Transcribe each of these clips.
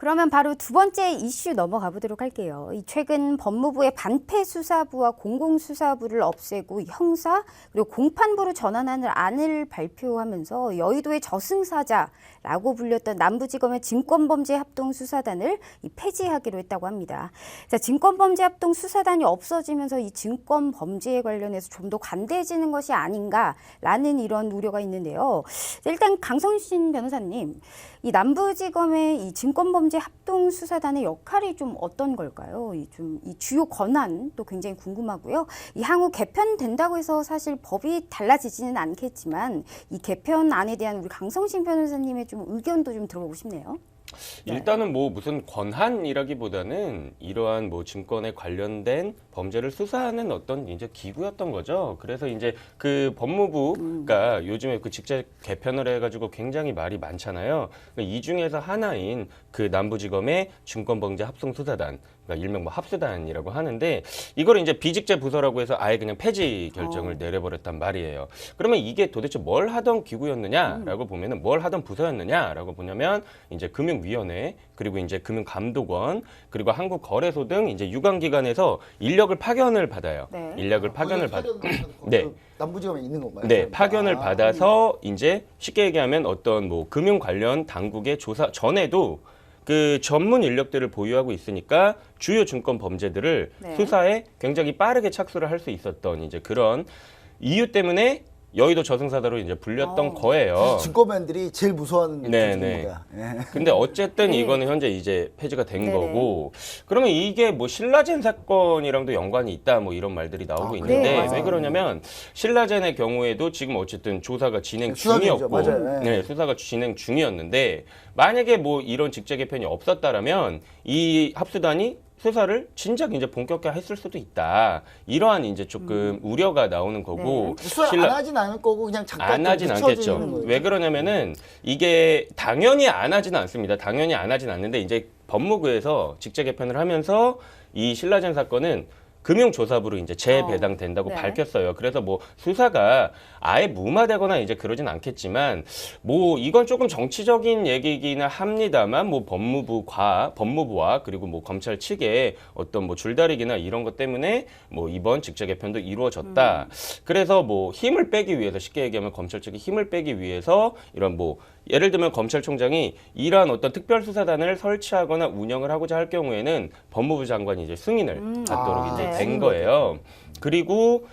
그러면 바로 두 번째 이슈 넘어가 보도록 할게요. 최근 법무부의 반패수사부와 공공수사부를 없애고 형사 그리고 공판부로 전환하는 안을 발표하면서 여의도의 저승사자라고 불렸던 남부지검의 증권범죄합동수사단을 폐지하기로 했다고 합니다. 자, 증권범죄합동수사단이 없어지면서 이 증권범죄에 관련해서 좀 더 관대해지는 것이 아닌가라는 이런 우려가 있는데요. 일단 강성신 변호사님, 이 남부지검의 이 증권범죄합동수사단의 역할이 좀 어떤 걸까요? 이 주요 권한도 굉장히 궁금하고요. 이 향후 개편된다고 해서 사실 법이 달라지지는 않겠지만 이 개편안에 대한 우리 강성신 변호사님의 좀 의견도 좀 들어보고 싶네요. 일단은 뭐 무슨 권한이라기보다는 이러한 뭐 증권에 관련된 범죄를 수사하는 어떤 이제 기구였던 거죠. 그래서 이제 그 법무부가 요즘에 그 직접 개편을 해가지고 굉장히 말이 많잖아요. 이 중에서 하나인 그 남부지검의 증권범죄합동수사단, 그러니까 일명 뭐 합수단이라고 하는데 이걸 이제 비직제 부서라고 해서 아예 그냥 폐지 결정을 내려버렸단 말이에요. 그러면 이게 도대체 뭘 하던 기구였느냐라고 보면은 뭘 하던 부서였느냐라고 보냐면 이제 금융위원회 그리고 이제 금융감독원 그리고 한국거래소 등 이제 유관기관에서 인력을 파견을 받아요. 네. 인력을 파견을 받. 네. 남부지검에 있는 건가요? 네, 파견을 받아서 이제 쉽게 얘기하면 어떤 뭐 금융 관련 당국의 조사 전에도 그 전문 인력들을 보유하고 있으니까 주요 증권 범죄들을 네. 수사에 굉장히 빠르게 착수를 할 수 있었던 이제 그런 이유 때문에 여의도 저승사자로 이제 불렸던 거예요. 증권맨들이 제일 무서워하는 네네. 겁니다. 예. 근데 어쨌든 네. 이거는 현재 이제 폐지가 된 네네. 거고, 그러면 이게 뭐 신라젠 사건이랑도 연관이 있다 뭐 이런 말들이 나오고 있는데 그래요? 왜 그러냐면 신라젠의 경우에도 지금 어쨌든 조사가 진행 수사 중이죠. 중이었고, 맞아요. 네. 수사가 진행 중이었는데 만약에 뭐 이런 직제 개편이 없었다라면 이 합수단이 수사를 진작 이제 본격화했을 수도 있다. 이러한 이제 조금 우려가 나오는 거고. 수사 안 하진 않을 거고 그냥 잠깐 안 하진 않겠죠. 거예요. 왜 그러냐면은 이게 당연히 안 하진 않습니다. 당연히 안 하진 않는데 이제 법무부에서 직제 개편을 하면서 이 신라젠 사건은 금융조사부로 이제 재배당된다고 네. 밝혔어요. 그래서 뭐 수사가 아예 무마되거나 이제 그러진 않겠지만 뭐 이건 조금 정치적인 얘기이기는 합니다만 뭐 법무부와 그리고 뭐 검찰 측의 어떤 뭐 줄다리기나 이런 것 때문에 뭐 이번 직제 개편도 이루어졌다. 그래서 뭐 힘을 빼기 위해서 쉽게 얘기하면 검찰 측이 힘을 빼기 위해서 이런 뭐 예를 들면 검찰총장이 이러한 어떤 특별수사단을 설치하거나 운영을 하고자 할 경우에는 법무부 장관이 이제 승인을 받도록 이제 네. 된 거예요. 그리고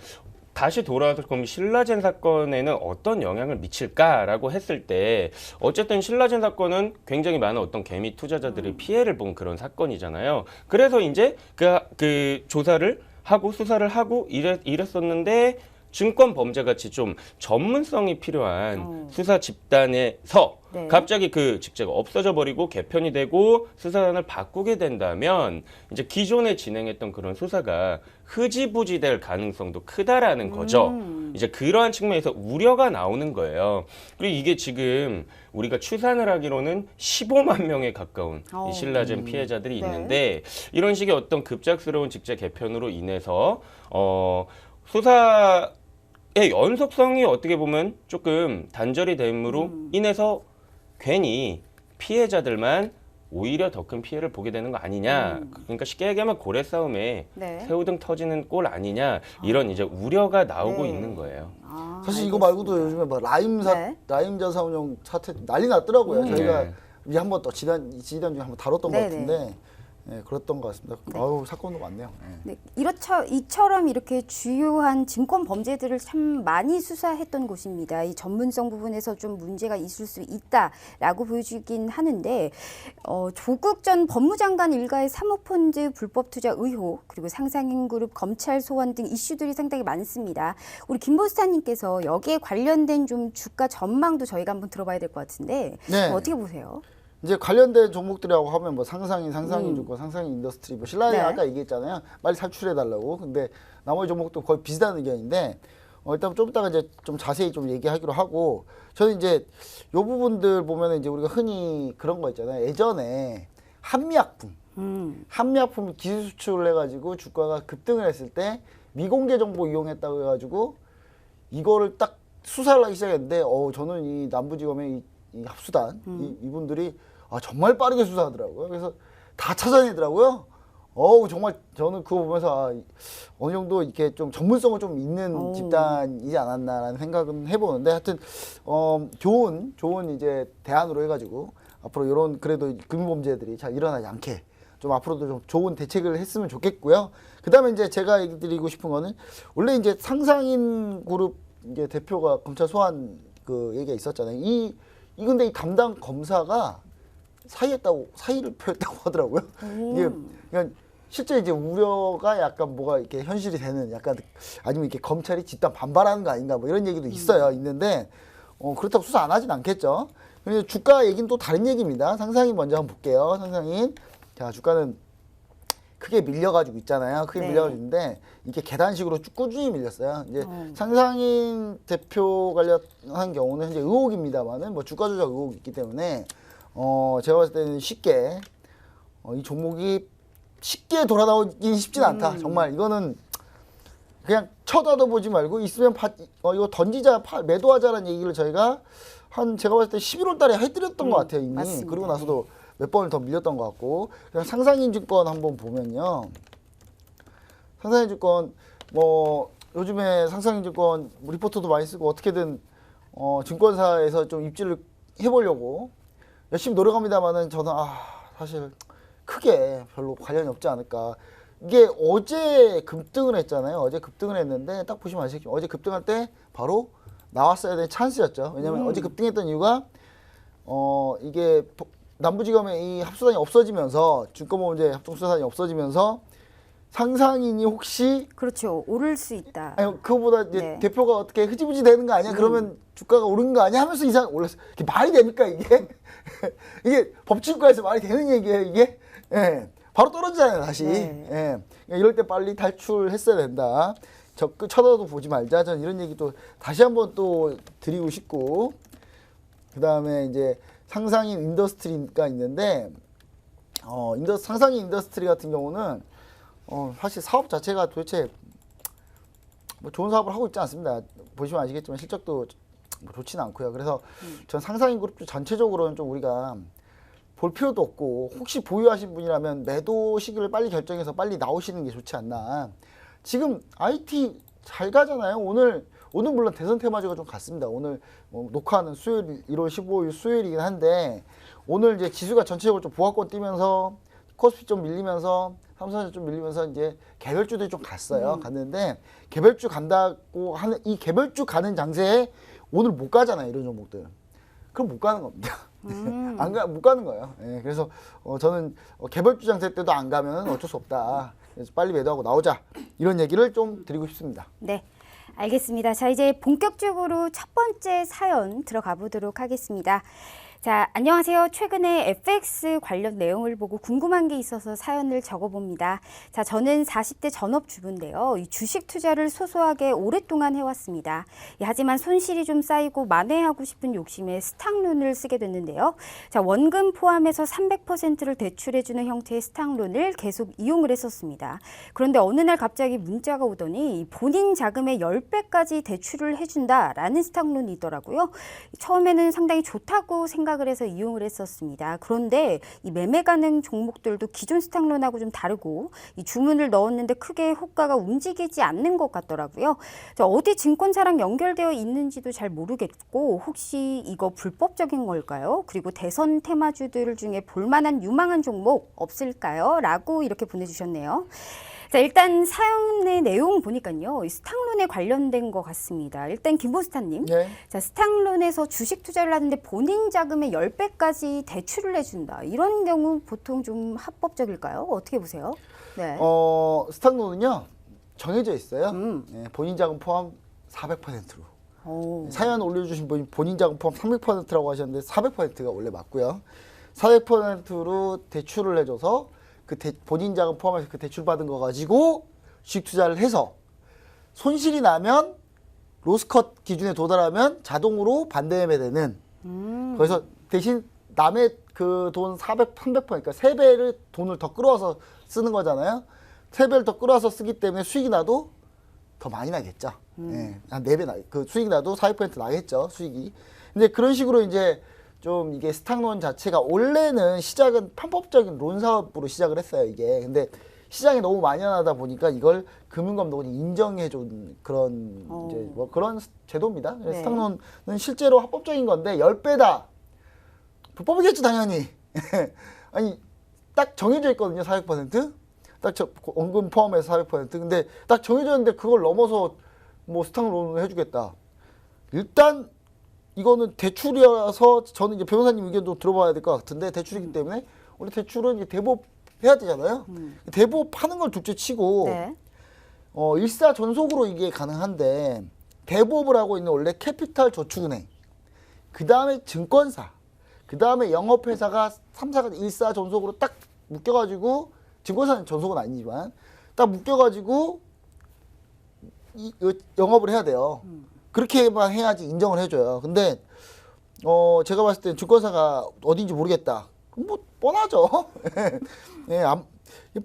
다시 돌아와서 그럼 신라젠 사건에는 어떤 영향을 미칠까라고 했을 때 어쨌든 신라젠 사건은 굉장히 많은 어떤 개미 투자자들이 피해를 본 그런 사건이잖아요. 그래서 이제 그 조사를 하고 수사를 하고 이랬었는데 증권 범죄 같이 좀 전문성이 필요한 수사 집단에서 네. 갑자기 그 직제가 없어져 버리고 개편이 되고 수사단을 바꾸게 된다면 이제 기존에 진행했던 그런 수사가 흐지부지 될 가능성도 크다라는 거죠. 이제 그러한 측면에서 우려가 나오는 거예요. 그리고 이게 지금 우리가 추산을 하기로는 15만 명에 가까운 이 신라젠 피해자들이 있는데 이런 식의 어떤 급작스러운 직제 개편으로 인해서 수사의 연속성이 어떻게 보면 조금 단절이 됨으로 인해서 괜히 피해자들만 오히려 더 큰 피해를 보게 되는 거 아니냐. 그러니까 쉽게 얘기하면 고래 싸움에 네. 새우등 터지는 꼴 아니냐. 이런 이제 우려가 나오고 네. 있는 거예요. 사실 이거 말고도 요즘에 막 네. 라임 자사운용 사태 난리 났더라고요. 저희가 네. 이제 한번 또 지난 중에 한번 다뤘던 네네. 것 같은데 그랬던 것 같습니다. 아우 사건도 많네요. 네, 이처럼 이렇게 주요한 증권 범죄들을 참 많이 수사했던 곳입니다. 이 전문성 부분에서 좀 문제가 있을 수 있다라고 보여지긴 하는데 조국 전 법무장관 일가의 사모펀드 불법 투자 의혹 그리고 상상인그룹 검찰 소환 등 이슈들이 상당히 많습니다. 우리 김보스타님께서 여기에 관련된 좀 주가 전망도 저희가 한번 들어봐야 될 것 같은데 네. 어떻게 보세요? 이제 관련된 종목들이라고 하면 뭐 상상인 주고 상상인 인더스트리 뭐 신라젠 네. 아까 얘기했잖아요. 빨리 탈출해 달라고. 근데 나머지 종목도 거의 비슷한 의견인데 일단 좀 이따가 이제 좀 자세히 좀 얘기하기로 하고 저는 이제 요 부분들 보면은 이제 우리가 흔히 그런 거 있잖아요. 예전에 한미약품 기술 수출을 해가지고 주가가 급등을 했을 때 미공개 정보 이용했다고 해가지고 이거를 딱 수사를 하기 시작했는데 저는 이 남부지검의 이 합수단 이분들이 정말 빠르게 수사하더라고요. 그래서 다 찾아내더라고요. 정말 저는 그거 보면서 어느 정도 이렇게 좀 전문성을 좀 있는 집단이지 않았나라는 생각은 해보는데 하여튼 좋은 이제 대안으로 해가지고 앞으로 이런 그래도 금융범죄들이 잘 일어나지 않게 좀 앞으로도 좀 좋은 대책을 했으면 좋겠고요. 그다음에 이제 제가 얘기 드리고 싶은 거는 원래 이제 상상인 그룹 이제 대표가 검찰 소환 그 얘기가 있었잖아요. 근데 이 담당 검사가 사의를 표했다고 하더라고요. 이게 그냥 실제 이제 우려가 약간 뭐가 이렇게 현실이 되는 약간 아니면 이렇게 검찰이 집단 반발하는 거 아닌가 뭐 이런 얘기도 있는데 그렇다고 수사 안 하진 않겠죠. 근데 주가 얘기는 또 다른 얘기입니다. 상상인 먼저 한번 볼게요. 상상인. 자, 주가는 크게 밀려가지고 있잖아요. 크게 네. 밀려가지고 있는데 이게 계단식으로 쭉 꾸준히 밀렸어요. 이제 상상인 대표 관련한 경우는 현재 의혹입니다만은 뭐 주가 조작 의혹이 있기 때문에 제가 봤을 때는 쉽게 이 종목이 쉽게 돌아 나오긴 쉽진 않다. 정말 이거는 그냥 쳐다도 보지 말고 있으면 이거 던지자 매도하자라는 얘기를 저희가 제가 봤을 때 11월 달에 해드렸던 것 같아요 이미. 맞습니다. 그리고 나서도 몇 번을 더 밀렸던 것 같고 그냥 상상인 증권 한번 보면요. 상상인 증권 뭐 요즘에 상상인 증권 리포터도 많이 쓰고 어떻게든 증권사에서 좀 입지를 해보려고 열심히 노력합니다만은 저는 사실 크게 별로 관련이 없지 않을까. 이게 어제 급등을 했잖아요. 어제 급등을 했는데 딱 보시면 아시겠지만 어제 급등할 때 바로 나왔어야 되는 찬스였죠. 왜냐면 어제 급등했던 이유가 이게 남부지검의 이 합수단이 없어지면서 증권범죄 합동수사단이 없어지면서 상상인이 혹시 그렇죠. 오를 수 있다. 아니 그거보다 이제 네. 대표가 어떻게 흐지부지 되는 거 아니야? 그러면 주가가 오른 거 아니야? 하면서 올랐어. 이게 말이 됩니까 이게? 이게 법치국가에서 말이 되는 얘기예요 이게? 예. 바로 떨어지잖아요 다시. 네. 예. 이럴 때 빨리 탈출했어야 된다. 쳐다도 보지 말자. 저는 이런 얘기도 다시 한번 또 드리고 싶고 그 다음에 이제 상상인 인더스트리가 있는데 상상인 인더스트리 같은 경우는 사실 사업 자체가 도대체 뭐 좋은 사업을 하고 있지 않습니다. 보시면 아시겠지만 실적도 뭐 좋지는 않고요. 그래서 전 상상인 그룹 전체적으로는 좀 우리가 볼 필요도 없고 혹시 보유하신 분이라면 매도 시기를 빨리 결정해서 빨리 나오시는 게 좋지 않나. 지금 IT 잘 가잖아요. 오늘 물론 대선 테마주가 좀 같습니다. 오늘 녹화하는 수요일 1월 15일 수요일이긴 한데 오늘 이제 지수가 전체적으로 좀 보합권 뛰면서 코스피 좀 밀리면서 삼성전자 좀 밀리면서 이제 개별주들이 좀 갔어요. 갔는데 개별주 간다고 하는 이 개별주 가는 장세에 오늘 못 가잖아요. 이런 종목들. 그럼 못 가는 겁니다. 못 가는 거예요. 예, 그래서 저는 개별주 장세 때도 안 가면 어쩔 수 없다. 그래서 빨리 매도하고 나오자. 이런 얘기를 좀 드리고 싶습니다. 네. 알겠습니다. 자, 이제 본격적으로 첫 번째 사연 들어가 보도록 하겠습니다. 자, 안녕하세요. 최근에 FX 관련 내용을 보고 궁금한 게 있어서 사연을 적어봅니다. 자, 저는 40대 전업주부인데요. 이 주식 투자를 소소하게 오랫동안 해왔습니다. 하지만 손실이 좀 쌓이고 만회하고 싶은 욕심에 스탁론을 쓰게 됐는데요. 자, 원금 포함해서 300%를 대출해주는 형태의 스탁론을 계속 이용을 했었습니다. 그런데 어느 날 갑자기 문자가 오더니 본인 자금의 10배까지 대출을 해준다라는 스탁론이 있더라고요. 처음에는 상당히 좋다고 생각을 해서 이용을 했었습니다. 그런데 이 매매 가능 종목들도 기존 스탁론하고 좀 다르고 이 주문을 넣었는데 크게 호가가 움직이지 않는 것 같더라고요. 어디 증권사랑 연결되어 있는지도 잘 모르겠고 혹시 이거 불법적인 걸까요? 그리고 대선 테마주들 중에 볼만한 유망한 종목 없을까요? 라고 이렇게 보내주셨네요. 자, 일단 사연의 내용 보니까요. 스탁론에 관련된 것 같습니다. 일단 김보스타님. 네. 자, 스탁론에서 주식 투자를 하는데 본인 자금의 10배까지 대출을 해준다. 이런 경우 보통 좀 합법적일까요? 어떻게 보세요? 네. 스탁론은요. 정해져 있어요. 예, 본인 자금 포함 400%로. 사연 올려주신 분이 본인 자금 포함 300%라고 하셨는데 400%가 원래 맞고요. 400%로 대출을 해줘서 본인 자금 포함해서 그 대출 받은 거 가지고 주식 투자를 해서 손실이 나면 로스컷 기준에 도달하면 자동으로 반대매매되는 그래서 대신 남의 그 돈 300%, 그러니까 3배를 돈을 더 끌어와서 쓰는 거잖아요. 3배를 더 끌어와서 쓰기 때문에 수익이 나도 더 많이 나겠죠. 예, 한 4배 그 수익이 나도 4% 나겠죠, 수익이. 근데 그런 식으로 이제 좀 이게 스탁론 자체가 원래는 시작은 편법적인 론 사업으로 시작을 했어요, 이게. 근데 시장이 너무 만연하다 보니까 이걸 금융감독원이 인정해준 그런 이제 뭐 그런 제도입니다. 그래서 네. 스탁론은 실제로 합법적인 건데 10배다. 불법이겠죠, 당연히. 아니 딱 정해져 있거든요, 400%. 딱 원금 포함해서 400%. 근데 딱 정해져 있는데 그걸 넘어서 뭐 스탁론을 해주겠다. 일단 이거는 대출이어서 저는 이제 변호사님 의견도 들어봐야 될 것 같은데 대출이기 때문에 원래 대출은 이제 대법 해야 되잖아요. 대법 하는 걸 둘째 치고 네. 일사전속으로 이게 가능한데 대법을 하고 있는 원래 캐피탈 저축은행, 그 다음에 증권사, 그 다음에 영업회사가 3사가 일사전속으로 딱 묶여가지고 증권사는 전속은 아니지만 딱 묶여가지고 영업을 해야 돼요. 그렇게만 해야지 인정을 해줘요. 근데 제가 봤을 때 증권사가 어딘지 모르겠다. 그럼 뭐 뻔하죠. 예,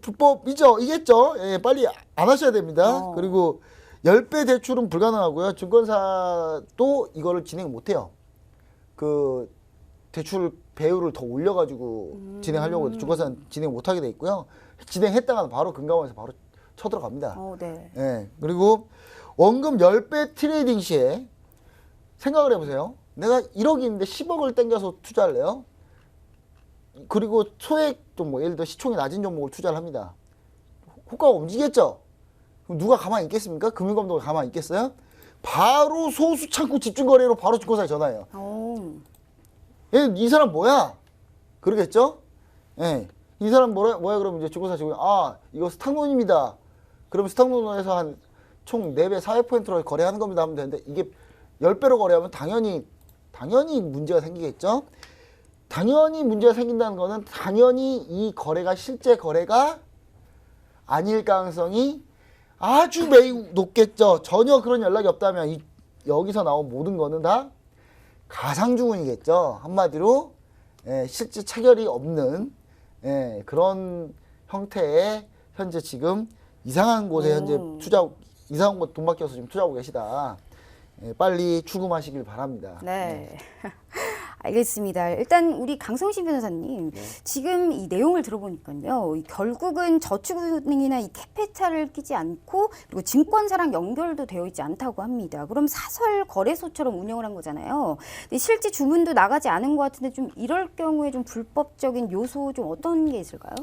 불법이죠. 이겠죠. 예, 빨리 안 하셔야 됩니다. 그리고 10배 대출은 불가능하고요. 증권사도 이거를 진행 못 해요. 그 대출 배율을 더 올려가지고 진행하려고 해도 증권사는 진행 못 하게 돼 있고요. 진행했다가는 바로 금감원에서 바로 쳐들어갑니다. 네. 예, 그리고 원금 10배 트레이딩 시에 생각을 해보세요. 내가 1억인데 10억을 땡겨서 투자할래요? 그리고 소액 종목, 예를 들어 시총이 낮은 종목을 투자를 합니다. 호가가 움직였죠? 그럼 누가 가만히 있겠습니까? 금융감독이 가만히 있겠어요? 바로 소수창구 집중거래로 바로 증권사에 전화해요. 예, 이 사람 뭐야? 그러겠죠? 예, 이 사람 뭐야 그러면 이제 증권사 직원이 이거 스탁론입니다. 그럼 스탁론에서 한 총 4배 400%로 거래하는 겁니다 하면 되는데 이게 10배로 거래하면 당연히 문제가 생기겠죠. 당연히 문제가 생긴다는 거는 당연히 이 거래가 실제 거래가 아닐 가능성이 아주 매우 높겠죠. 전혀 그런 연락이 없다면 여기서 나온 모든 거는 다 가상주문이겠죠. 한마디로 실제 체결이 없는 그런 형태의 현재 지금 이상한 곳에 현재 이상한 곳 돈 맡겨서 지금 투자하고 계시다. 빨리 출금하시길 바랍니다. 네. 알겠습니다. 일단 우리 강성신 변호사님, 지금 이 내용을 들어보니까요, 결국은 저축은행이나 이 캐피탈을 끼지 않고 그리고 증권사랑 연결도 되어 있지 않다고 합니다. 그럼 사설 거래소처럼 운영을 한 거잖아요. 근데 실제 주문도 나가지 않은 것 같은데 좀 이럴 경우에 좀 불법적인 요소 좀 어떤 게 있을까요?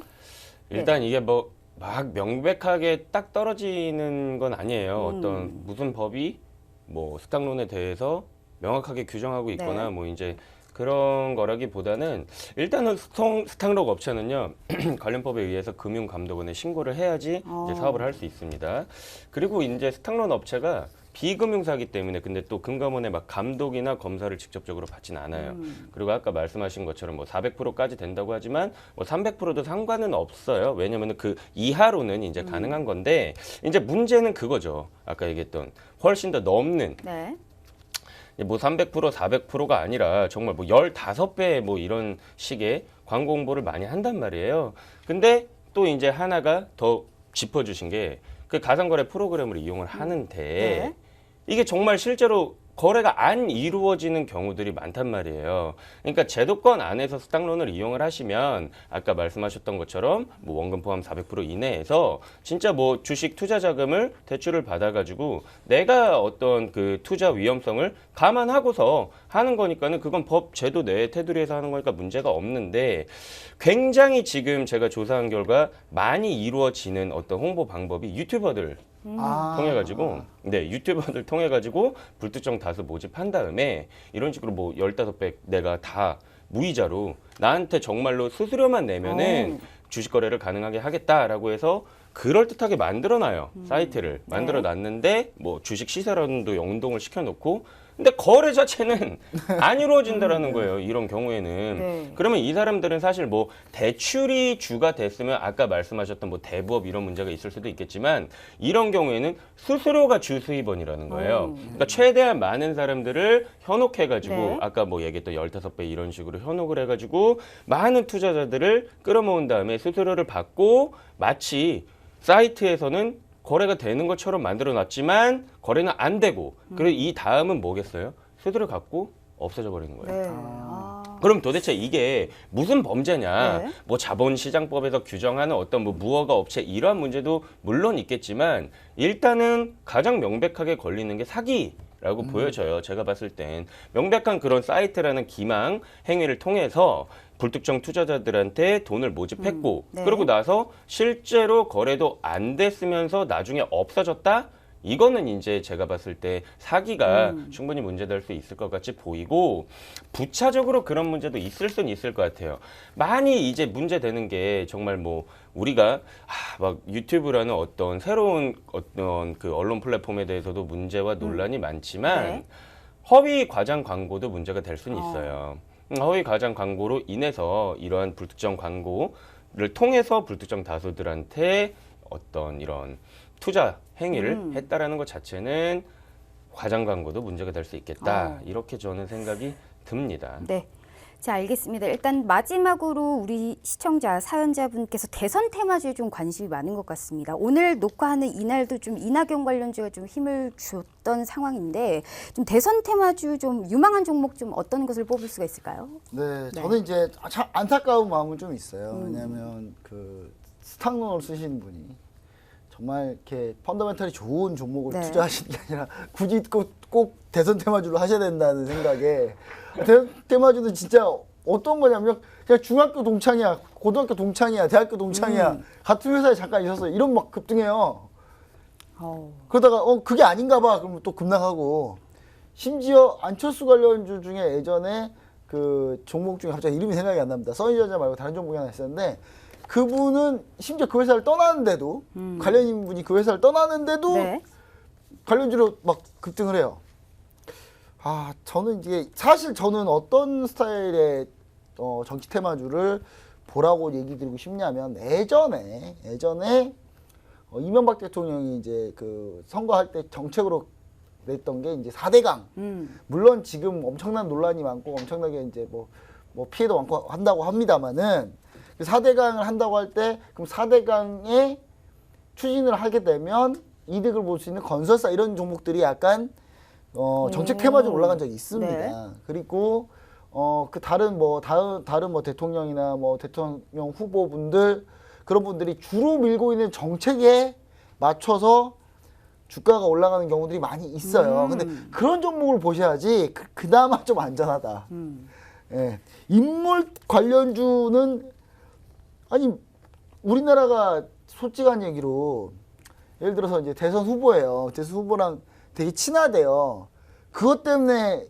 일단 이게 뭐 막 명백하게 딱 떨어지는 건 아니에요. 어떤 무슨 법이 뭐 스탁론에 대해서 명확하게 규정하고 있거나 네. 뭐 이제 그런 거라기보다는 일단은 스탁록 업체는요 관련법에 의해서 금융감독원에 신고를 해야지 이제 사업을 할 수 있습니다. 그리고 이제 스탁론 업체가 비금융사기 때문에 근데 또 금감원의 막 감독이나 검사를 직접적으로 받지는 않아요. 그리고 아까 말씀하신 것처럼 뭐 400%까지 된다고 하지만 뭐 300%도 상관은 없어요. 왜냐면은 그 이하로는 이제 가능한 건데 이제 문제는 그거죠. 아까 얘기했던 훨씬 더 넘는 네. 뭐 300%, 400%가 아니라 정말 뭐 15배 뭐 이런 식의 광고 홍보를 많이 한단 말이에요. 근데 또 이제 하나가 더 짚어주신 게 그 가상거래 프로그램을 이용을 하는데 네. 이게 정말 실제로 거래가 안 이루어지는 경우들이 많단 말이에요. 그러니까 제도권 안에서 스탁론을 이용을 하시면 아까 말씀하셨던 것처럼 뭐 원금 포함 400% 이내에서 진짜 뭐 주식 투자 자금을 대출을 받아가지고 내가 어떤 그 투자 위험성을 감안하고서 하는 거니까는 그건 법 제도 내에 테두리에서 하는 거니까 문제가 없는데 굉장히 지금 제가 조사한 결과 많이 이루어지는 어떤 홍보 방법이 유튜버들 통해 가지고 유튜버들 통해 가지고 불특정 다수 모집한 다음에 이런 식으로 뭐 15배 내가 다 무이자로 나한테 정말로 수수료만 내면은 주식 거래를 가능하게 하겠다라고 해서 그럴듯하게 만들어 놔요. 사이트를 만들어 놨는데 뭐 주식 시세라도 연동을 시켜 놓고 근데 거래 자체는 안 이루어진다라는 거예요. 이런 경우에는. 네. 그러면 이 사람들은 사실 뭐 대출이 주가 됐으면 아까 말씀하셨던 뭐 대부업 이런 문제가 있을 수도 있겠지만 이런 경우에는 수수료가 주 수입원이라는 거예요. 그러니까 최대한 많은 사람들을 현혹해가지고 네. 아까 뭐 얘기했던 15배 이런 식으로 현혹을 해가지고 많은 투자자들을 끌어모은 다음에 수수료를 받고 마치 사이트에서는 거래가 되는 것처럼 만들어 놨지만 거래는 안 되고 그리고 이 다음은 뭐겠어요? 수수료 갖고 없어져 버리는 거예요. 네. 그럼 도대체 이게 무슨 범죄냐? 네. 뭐 자본시장법에서 규정하는 어떤 뭐 무허가 업체 이러한 문제도 물론 있겠지만 일단은 가장 명백하게 걸리는 게 사기라고 보여져요. 제가 봤을 땐 명백한 그런 사이트라는 기망 행위를 통해서 불특정 투자자들한테 돈을 모집했고 네. 그러고 나서 실제로 거래도 안 됐으면서 나중에 없어졌다? 이거는 이제 제가 봤을 때 사기가 충분히 문제될 수 있을 것 같이 보이고 부차적으로 그런 문제도 있을 수는 있을 것 같아요. 많이 이제 문제되는 게 정말 뭐 우리가 막 유튜브라는 어떤 새로운 어떤 그 언론 플랫폼에 대해서도 문제와 논란이 많지만 네. 허위 과장 광고도 문제가 될 수는 있어요. 허위 과장 광고로 인해서 이러한 불특정 광고를 통해서 불특정 다수들한테 어떤 이런 투자 행위를 했다라는 것 자체는 과장 광고도 문제가 될 수 있겠다. 이렇게 저는 생각이 듭니다. 네. 자, 알겠습니다. 일단 마지막으로 우리 시청자, 사연자분께서 대선 테마주에 좀 관심이 많은 것 같습니다. 오늘 녹화하는 이날도 좀 이낙연 관련주가 좀 힘을 줬던 상황인데 좀 대선 테마주 좀 유망한 종목 좀 어떤 것을 뽑을 수가 있을까요? 네, 저는 이제 참 안타까운 마음은 좀 있어요. 왜냐하면 그 스탁론을 쓰시는 분이 정말 이렇게 펀더멘털이 좋은 종목을 네. 투자하시는 게 아니라 굳이 꼭 대선 테마주로 하셔야 된다는 생각에 대선 테마주는 진짜 어떤 거냐면 그냥 중학교 동창이야, 고등학교 동창이야, 대학교 동창이야 같은 회사에 잠깐 있었어 이런 막 급등해요. 그러다가 그게 아닌가 봐 그러면 또 급락하고 심지어 안철수 관련주 중에 예전에 그 종목 중에 갑자기 이름이 생각이 안 납니다. 써니전자 말고 다른 종목이 하나 있었는데 그분은 심지어 그 회사를 떠나는데도 관련인 분이 그 회사를 떠나는데도 네. 관련주로 막 급등을 해요. 저는 이게 사실 저는 어떤 스타일의 정치 테마주를 보라고 얘기 드리고 싶냐면 예전에 이명박 대통령이 이제 그 선거할 때 정책으로 냈던 게 이제 4대강. 물론 지금 엄청난 논란이 많고 엄청나게 이제 뭐 피해도 많고 한다고 합니다만은 4대강을 한다고 할 때 그럼 4대강에 추진을 하게 되면 이득을 볼 수 있는 건설사 이런 종목들이 약간 정책 테마주로 올라간 적이 있습니다. 네. 그리고 그 다른 뭐 대통령이나 뭐 대통령 후보분들 그런 분들이 주로 밀고 있는 정책에 맞춰서 주가가 올라가는 경우들이 많이 있어요. 근데 그런 종목을 보셔야지 그나마 좀 안전하다. 예. 인물 관련주는 아니 우리나라가 솔직한 얘기로 예를 들어서 이제 대선 후보예요. 대선 후보랑 되게 친하대요. 그것 때문에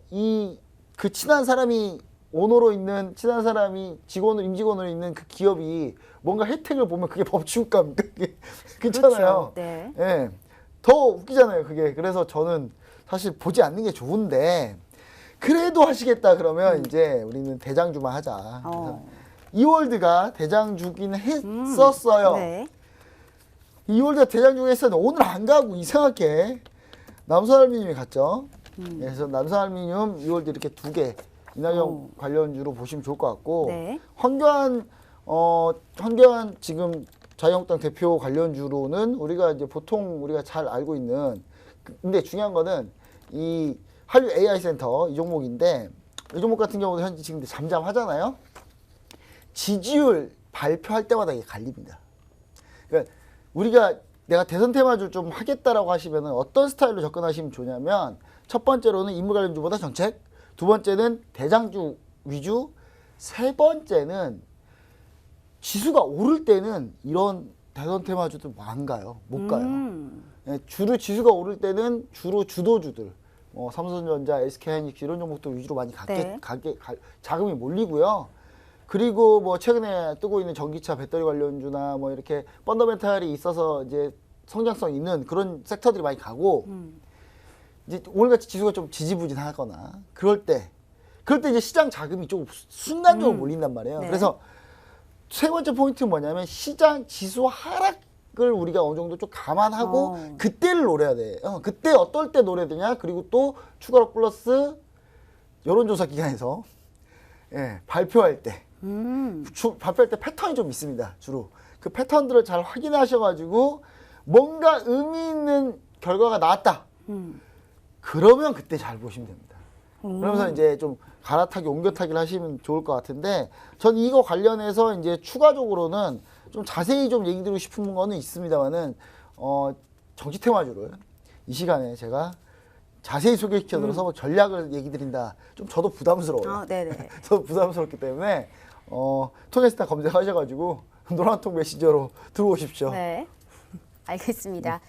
그 친한 사람이 오너로 있는 친한 사람이 임직원으로 있는 그 기업이 뭔가 혜택을 보면 그게 법치국가입니까? 그게 그렇잖아요. 그렇죠. 네. 예. 더 웃기잖아요, 그게. 그래서 저는 사실 보지 않는 게 좋은데 그래도 하시겠다 그러면 이제 우리는 대장주만 하자. 그래서 이월드가 대장주긴 했었어요. 네. 이월드가 대장주긴 했었는데 오늘 안 가고 이상하게 남선알미늄이 갔죠. 그래서 남선알미늄 이월드 이렇게 두 개 이낙연 관련주로 보시면 좋을 것 같고 네. 황교안 지금 자유한국당 대표 관련주로는 우리가 이제 보통 우리가 잘 알고 있는 근데 중요한 거는 이 한류 AI 센터 이 종목인데 이 종목 같은 경우는 현재 지금 잠잠하잖아요. 지지율 발표할 때마다 이게 갈립니다. 그러니까 내가 대선 테마주 좀 하겠다라고 하시면 어떤 스타일로 접근하시면 좋냐면 첫 번째로는 인물 관련주보다 정책, 두 번째는 대장주 위주, 세 번째는 지수가 오를 때는 이런 대선 테마주들 안 가요. 못 가요. 예, 지수가 오를 때는 주로 주도주들, 삼성전자, SK하이닉스 이런 종목들 위주로 많이 자금이 몰리고요. 그리고 뭐 최근에 뜨고 있는 전기차 배터리 관련주나 뭐 이렇게 펀더멘탈이 있어서 이제 성장성 있는 그런 섹터들이 많이 가고 이제 오늘같이 지수가 좀 지지부진하거나 그럴 때 이제 시장 자금이 좀 순간적으로 몰린단 말이에요. 네. 그래서 세 번째 포인트는 뭐냐면 시장 지수 하락을 우리가 어느 정도 좀 감안하고 그때를 노려야 돼. 그때 어떨 때 노려야 되냐? 그리고 또 추가로 플러스 여론조사 기관에서 발표할 때 발표할 때 패턴이 좀 있습니다. 주로 그 패턴들을 잘 확인하셔가지고 뭔가 의미 있는 결과가 나왔다. 그러면 그때 잘 보시면 됩니다. 그러면서 이제 좀 갈아타기, 옮겨타기를 하시면 좋을 것 같은데, 전 이거 관련해서 이제 추가적으로는 좀 자세히 좀 얘기 드리고 싶은 거는 있습니다만은, 정치 테마주를 이 시간에 제가 자세히 소개시켜드려서 뭐 전략을 얘기 드린다. 좀 저도 부담스러워요. 네네. 저도 부담스럽기 때문에, 토네스타 검색하셔가지고, 노란통 메신저로 들어오십시오. 네. 알겠습니다.